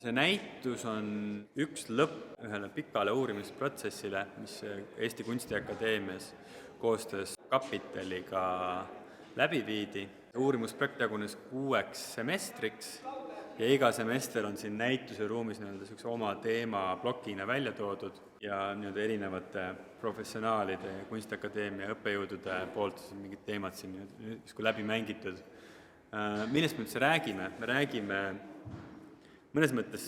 See näitus on üks lõpp ühele pikale uurimisprotsessile, mis Eesti Kunstiakadeemias koostöös Kapitaliga läbi viidi. Uurimusprojekt jagunes 6 semestriks ja iga semester on siin näituse ruumis niisuguse oma teemaplokina välja toodud ja erinevate professionaalide ja Kunstiakadeemia õppejõudude poolt mingid teemad siin justkui läbi mängitud. Millest me üldse räägime? Me räägime mõnes mõttes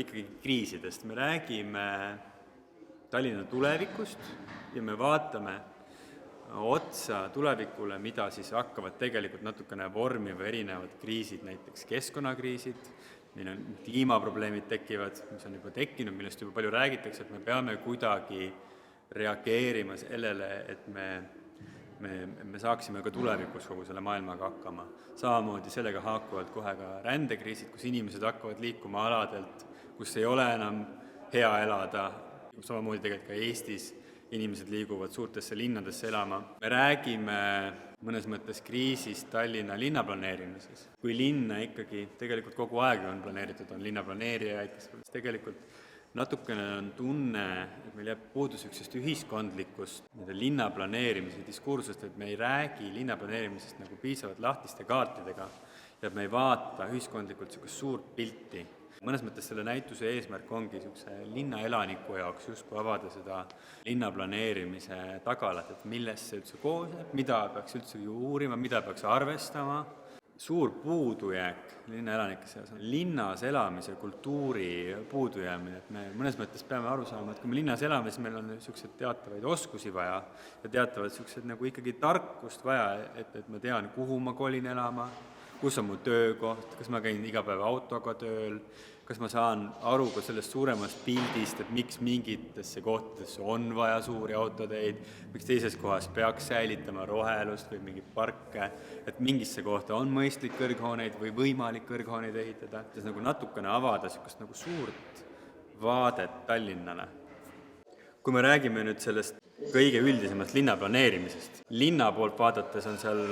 ikkagi kriisidest. Me räägime Tallinna tulevikust ja me vaatame otsa tulevikule, mida siis hakkavad tegelikult natukene vormiva erinevad kriisid, näiteks keskkonnakriisid, meil on kliimaprobleemid tekivad, mis on juba tekkinud, millest juba palju räägitakse, et me peame kuidagi reageerima sellele, et me saaksime ka tulevikus kogu selle maailmaga hakkama. Samamoodi sellega haakuvad kohe ka rändekriisid, kus inimesed hakkavad liikuma aladelt, kus ei ole enam hea elada, samamoodi tegelikult ka Eestis inimesed liiguvad suurtesse linnadesse elama. Me räägime mõnes mõttes kriisist Tallinna linnaplaneerimises. Kui linna ikkagi tegelikult kogu aeg on planeeritud, on linnaplaneerijaid, kes tegelikult natukene on tunne, et meil jääb puudus üksest ühiskondlikust linnaplaneerimise diskursust, et me ei räägi linnaplaneerimisest nagu piisavalt lahtiste kaartidega ja me ei vaata ühiskondlikult niisugust suurt pilti. Mõnes mõttes selle näituse eesmärk ongi linna elaniku jaoks justkui avada seda linnaplaneerimise tagalat, et millest see üldse koosneb, mida peaks üldse uurima, mida peaks arvestama. Suur puudujääk linna elanike seas on linnas elamise kultuuri puudujäämine, et me mõnes mõttes peame aru saama, et kui me linnas elame, siis meil on niisugused teatavaid oskusi vaja ja teatavad niisugused nagu ikkagi tarkust vaja, et ma tean, kuhu ma kolin elama, kus on mu töökoht, kas ma käin iga päev autoga tööl, kas ma saan aru ka sellest suuremast pildist, et miks mingitesse kohtadesse on vaja suuri autoteid, miks teises kohas peaks säilitama rohelust või mingit parke, et mingisse kohta on mõistlik kõrghooneid või võimalik kõrghooneid ehitada, et nagu natukene avada niisugust nagu suurt vaadet Tallinnale. Kui me räägime nüüd sellest kõige üldisemast linnaplaneerimisest, linna poolt vaadates on seal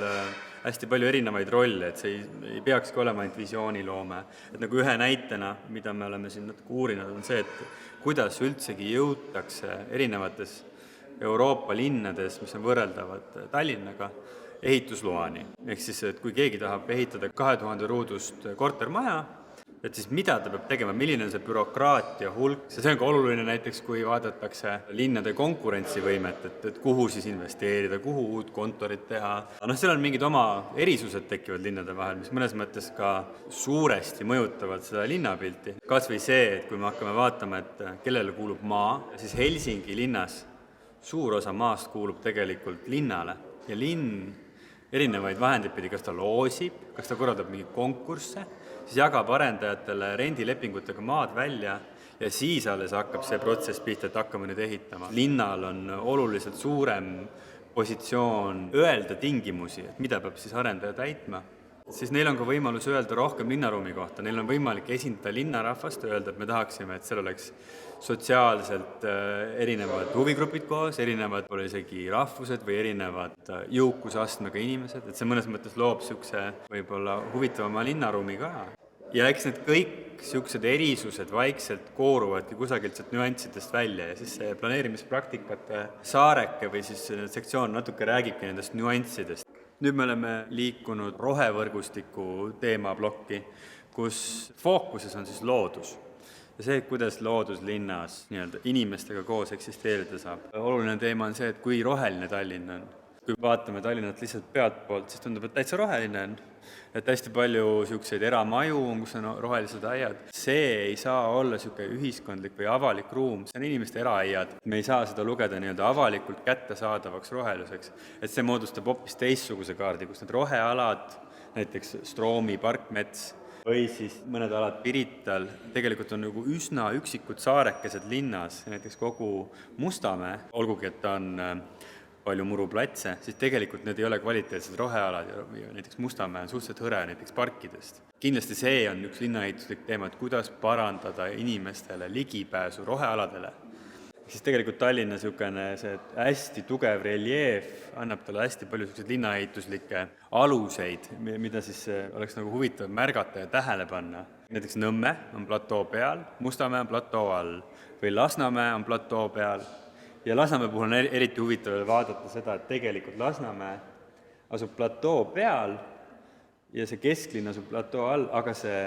hästi palju erinevaid rolle, et see ei peakski olema ainult visiooniloome. Et nagu ühe näitena, mida me oleme siin natuke uurinud, on see, et kuidas üldsegi jõutakse erinevates Euroopa linnades, mis on võrreldavad Tallinnaga, ehitusloani. Ehk siis, et kui keegi tahab ehitada 2000 ruudust kortermaja, et siis mida ta peab tegema, milline on see bürokraatia hulk, see on ka oluline näiteks, kui vaadatakse linnade konkurentsivõimet, et kuhu siis investeerida, kuhu uut kontorit teha. Seal on mingid oma erisused tekivad linnade vahel, mis mõnes mõttes ka suuresti mõjutavad seda linnapilti. Kas või see, et kui me hakkame vaatama, et kellele kuulub maa, siis Helsingi linnas suur osa maast kuulub tegelikult linnale ja linn erinevaid vahendeid pidi, kas ta loosib, kas ta korraldab mingeid konkursse, siis jagab arendajatele rendilepingutega maad välja ja siis alles hakkab see protsess pihta, et hakkame nüüd ehitama. Linnal on oluliselt suurem positsioon öelda tingimusi, et mida peab siis arendaja täitma. Siis neil on ka võimalus öelda rohkem linnaruumi kohta, neil on võimalik esindada linnarahvast, öelda, et me tahaksime, et seal oleks sotsiaalselt erinevad huvigrupid koos, erinevad pole isegi rahvused või erinevad jõukusastmega inimesed, et see mõnes mõttes loob niisuguse võib-olla huvitavama linnaruumi ka. Ja eks need kõik niisugused erisused vaikselt kooruvadki kusagilt nüanssidest välja ja siis see planeerimispraktikate saareke või siis sektsioon natuke räägibki nendest nüanssidest. Nüüd me oleme liikunud rohevõrgustiku teemaplokki, kus fookuses on siis loodus. Ja see, kuidas loodus linnas inimestega koos eksisteerida saab. Oluline teema on see, et kui roheline Tallinn on. Kui vaatame Tallinnat lihtsalt pealtpoolt, siis tundub, et täitsa roheline on. Et hästi palju niisuguseid eramaju, kus on rohelised aiad. See ei saa olla niisugune ühiskondlik või avalik ruum, see on inimeste eraaiad. Me ei saa seda lugeda avalikult kättesaadavaks roheluseks. Et see moodustab hoopis teistsuguse kaardi, kus need rohealad, näiteks Stroomi parkmets või siis mõned alad Pirital, tegelikult on nagu üsna üksikud saarekesed linnas, näiteks kogu Mustamäe, olgugi et ta on palju muruplatse, siis tegelikult need ei ole kvaliteetsed rohealad ja näiteks Mustamäe on suhteliselt hõre näiteks parkidest. Kindlasti see on üks linnaehituslik teema, et kuidas parandada inimestele ligipääsu rohealadele. Siis tegelikult Tallinna niisugune see hästi tugev reljeef annab talle hästi palju linnaehituslikke aluseid, mida siis oleks nagu huvitav märgata ja tähele panna. näiteks Nõmme on platoo peal, Mustamäe on platoo all või Lasnamäe on platoo peal. Ja Lasnamäe puhul on eriti huvitav vaadata seda, et tegelikult Lasnamäe asub platoo peal ja see kesklinn asub platoo all, aga see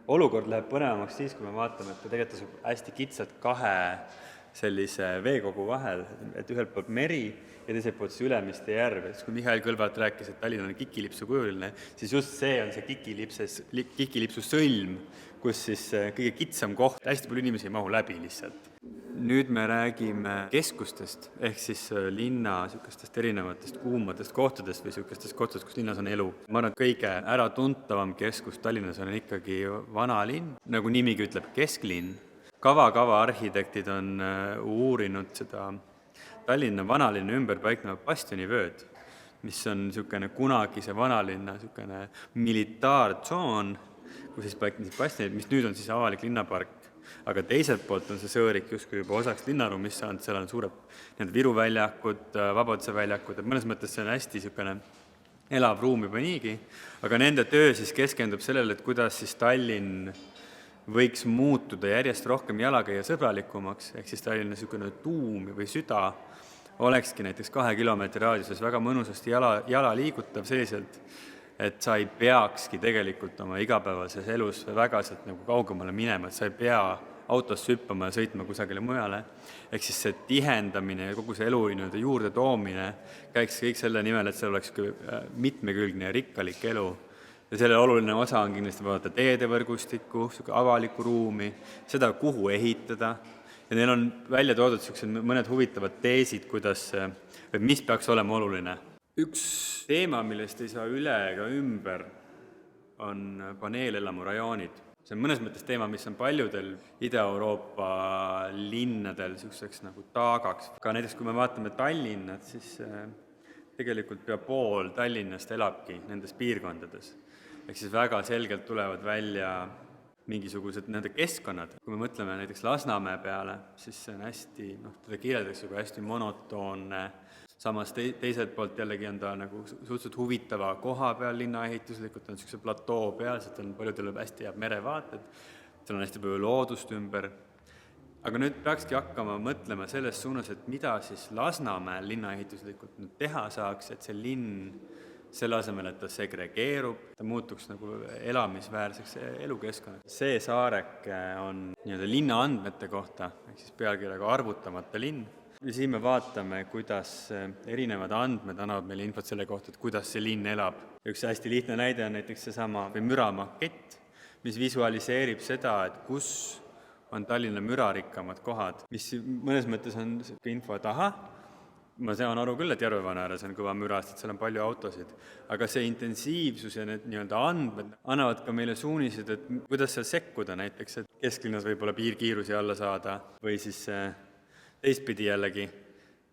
olukord läheb põnevamaks siis, kui me vaatame, et ta tegelikult asub hästi kitsalt kahe sellise veekogu vahel, et ühelt poolt meri ja teiselt poolt see Ülemiste järv. Et kui Mihhail Kõlvart rääkis, et Tallinn on kikilipsu kujuline, siis just see on see kikilipsu sõlm, kus siis kõige kitsam koht, hästi palju inimesi ei mahu läbi lihtsalt. Nüüd me räägime keskustest, ehk siis linna sükestest erinevatest kuumadest kohtadest või sükestest kohtadest, kus linnas on elu. Ma arvan, et kõige äratuntavam keskus Tallinnas on ikkagi vanalinn, nagu nimigi ütleb, kesklinn. Kava arhitektid on uurinud seda Tallinna vanalinna ümber paiknevad bastionivööd, mis on niisugune kunagise vanalinna niisugune militaartsoon, kus siis paiknesid bastionid, mis nüüd on siis avalik linnapark. Aga teiselt poolt on see sõõrik justkui juba osaks linnaruumist saanud, seal on suured Viru väljakud, Vabaduse väljakud, et mõnes mõttes see on hästi niisugune elav ruum juba niigi, aga nende töö siis keskendub sellele, et kuidas siis Tallinn võiks muutuda järjest rohkem jalakäija sõbralikumaks, ehk siis Tallinna niisugune tuum või süda olekski näiteks 2 kilomeetri raadiuses väga mõnusasti jala liigutav selliselt, et sa ei peakski tegelikult oma igapäevases elus väga sealt nagu kaugemale minema, et sa ei pea autosse hüppama ja sõitma kusagile mujale. Ehk siis see tihendamine ja kogu see elu juurde toomine käiks kõik selle nimel, et see oleks mitmekülgne ja rikkalik elu. Ja selle oluline osa on kindlasti vaadata teedevõrgustikku, avalikku ruumi, seda, kuhu ehitada. Ja neil on välja toodud mõned huvitavad teesid, mis peaks olema oluline. Üks teema, millest ei saa üle ega ümber, on paneelelamurajoonid. See on mõnes mõttes teema, mis on paljudel Ida-Euroopa linnadel nagu taagaks. Ka näiteks, kui me vaatame Tallinnat, siis tegelikult pea pool Tallinnast elabki nendes piirkondades. Ehk siis väga selgelt tulevad välja mingisugused nende keskkonnad. Kui me mõtleme näiteks Lasnamäe peale, siis see on hästi, teda kirjeldatakse juba hästi monotoonne, samas teiselt poolt jällegi on ta nagu suhteliselt huvitava koha peal linnaehituslikult, on niisuguse platoo peal, sealt on paljudele hästi head merevaated, seal on hästi palju loodust ümber. Aga nüüd peakski hakkama mõtlema selles suunas, et mida siis Lasnamäel linnaehituslikult nüüd teha saaks, et see linn selle asemel, et ta segregeerub, ta muutuks nagu elamisväärseks elukeskkonnaks. See saareke on linna andmete kohta, ehk siis pealkirjaga arvutamata linn. Ja siin me vaatame, kuidas erinevad andmed annavad meile infot selle kohta, et kuidas see linn elab. Üks hästi lihtne näide on näiteks seesama müramakett, mis visualiseerib seda, et kus on Tallinna mürarikkamad kohad, mis mõnes mõttes on info, et ma saan aru küll, et Järvevana ääres on kõva mürast, et seal on palju autosid, aga see intensiivsus ja need andmed annavad ka meile suunised, et kuidas seal sekkuda näiteks, et kesklinnas võib-olla piirkiirusi alla saada või siis teistpidi jällegi,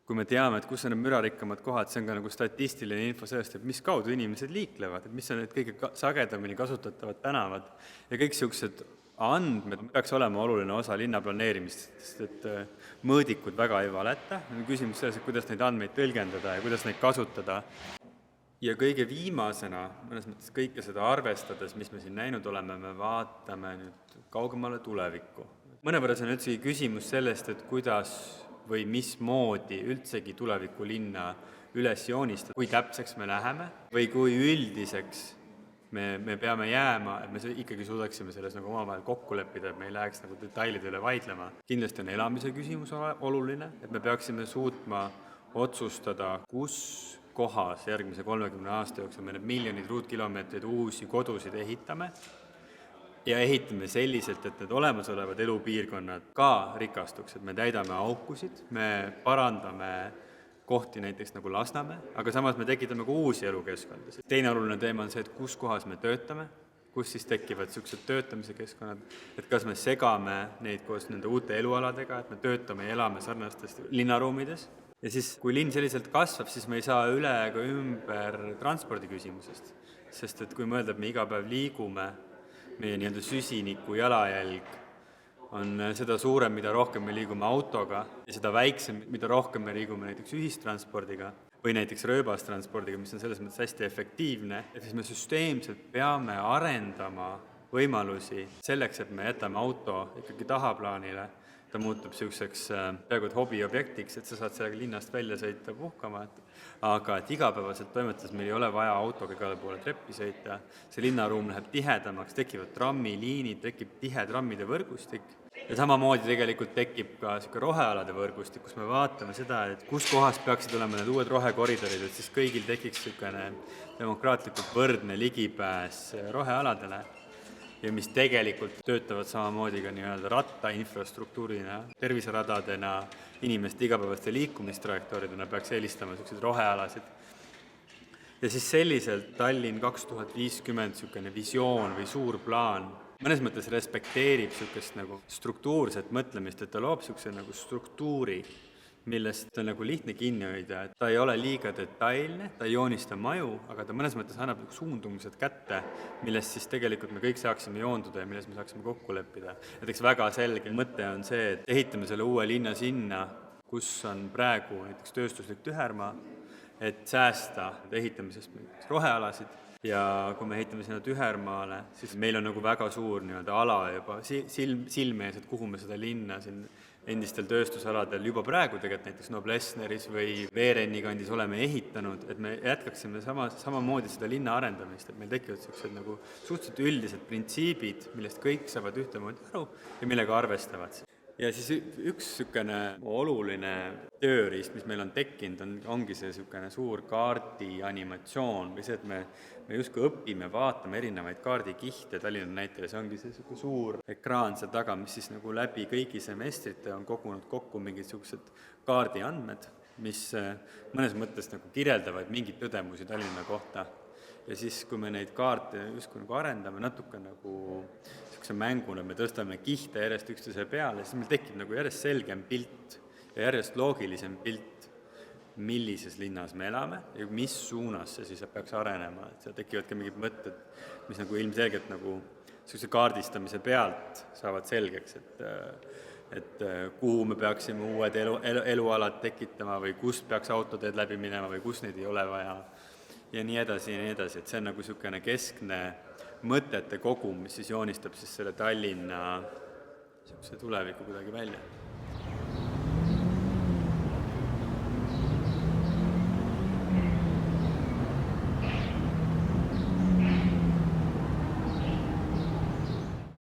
kui me teame, et kus on need mürarikkamad kohad, see on ka nagu statistiline info sellest, et mis kaudu inimesed liiklevad, et mis on need kõige sagedamini kasutatavad tänavad ja kõik niisugused andmed peaks olema oluline osa linnaplaneerimist, sest et mõõdikud väga ei valeta. Küsimus selles, et kuidas neid andmeid tõlgendada ja kuidas neid kasutada. Ja kõige viimasena, mõnes mõttes kõike seda arvestades, mis me siin näinud oleme, me vaatame nüüd kaugemale tulevikku. Mõnevõrra see on üldsegi küsimus sellest, et kuidas või mismoodi üldsegi tuleviku linna üles joonistada, kui täpseks me läheme või kui üldiseks me peame jääma, et me ikkagi suudaksime selles nagu omavahel kokku leppida, et me ei läheks nagu detailide üle vaidlema. Kindlasti on elamise küsimus oluline, et me peaksime suutma otsustada, kus kohas järgmise 30 aasta jooksul me need miljonid ruutkilomeetreid uusi kodusid ehitame ja ehitame selliselt, et need olemasolevad elupiirkonnad ka rikastuks, et me täidame aukusid, me parandame kohti näiteks nagu Lasnamäe, aga samas me tekitame ka uusi elukeskkondasid. Teine oluline teema on see, et kus kohas me töötame, kus siis tekivad niisugused töötamise keskkonnad, et kas me segame neid koos nende uute elualadega, et me töötame ja elame sarnastes linnaruumides. Ja siis, kui linn selliselt kasvab, siis me ei saa üle ega ümber transpordi küsimusest, sest et kui mõelda, et me iga päev liigume, meie süsiniku jalajälg on seda suurem, mida rohkem me liigume autoga ja seda väiksem, mida rohkem me liigume näiteks ühistranspordiga või näiteks rööbastranspordiga, mis on selles mõttes hästi efektiivne, et siis me süsteemselt peame arendama võimalusi selleks, et me jätame auto ikkagi tahaplaanile. Ta muutub selliseks peaaegu et hobiobjektiks, et sa saad sellega linnast välja sõita puhkama, aga et igapäevaselt toimetades meil ei ole vaja autoga igale poole treppi sõita, see linnaruum läheb tihedamaks, tekivad trammiliinid, tekib tihe trammide võrgustik ja samamoodi tegelikult tekib ka niisugune rohealade võrgustik, kus me vaatame seda, et kus kohas peaksid olema need uued rohekoridorid, et siis kõigil tekiks niisugune demokraatlikult võrdne ligipääs rohealadele ja mis tegelikult töötavad samamoodi ka nii-öelda rattainfrastruktuurina, terviseradadena, inimeste igapäevaste liikumistrajektooridena peaks eelistama selliseid rohealasid. Ja siis selliselt Tallinn 2050 niisugune visioon või suur plaan mõnes mõttes respekteerib niisugust nagu struktuurset mõtlemist, et ta loob niisuguse nagu struktuuri, millest on nagu lihtne kinni hoida, et ta ei ole liiga detailne, ta ei joonista maju, aga ta mõnes mõttes annab suundumused kätte, millest siis tegelikult me kõik saaksime joonduda ja milles me saaksime kokku leppida. Näiteks väga selge mõte on see, et ehitame selle uue linna sinna, kus on praegu näiteks tööstuslik tühermaa, et säästa ehitamisest rohealasid ja kui me ehitame sinna tühermaale, siis meil on nagu väga suur nii-öelda ala juba silmees, et kuhu me seda linna siin endistel tööstusaladel juba praegu tegelikult näiteks Noblessneris või Veerenni kandis oleme ehitanud, et me jätkaksime samamoodi seda linna arendamist, et meil tekivad sellised nagu suhteliselt üldised printsiibid, millest kõik saavad ühtemoodi aru ja millega arvestavad. Ja siis üks niisugune oluline tööriist, mis meil on tekkinud, ongi see niisugune suur kaardi animatsioon või see, et me justkui õpime, vaatame erinevaid kaardikihte Tallinna näitel ja see ongi see suur ekraan seal taga, mis siis nagu läbi kõigi semestrite on kogunud kokku mingisugused kaardiandmed, mis mõnes mõttes nagu kirjeldavad mingeid tõdemusi Tallinna kohta. Ja siis, kui me neid kaarte justkui nagu arendame natuke nagu niisuguse mänguna, me tõstame kihte järjest üksteise peale, siis meil tekib nagu järjest selgem pilt ja järjest loogilisem pilt, millises linnas me elame ja mis suunas see siis peaks arenema. Et seal tekivad ka mingid mõtted, mis nagu ilmselgelt nagu niisuguse kaardistamise pealt saavad selgeks, et kuhu me peaksime uued elualad tekitama või kust peaks autoteed läbi minema või kus neid ei ole vaja. Ja nii edasi, et see on nagu niisugune keskne mõtete kogum, mis siis joonistab siis selle Tallinna tuleviku kuidagi välja.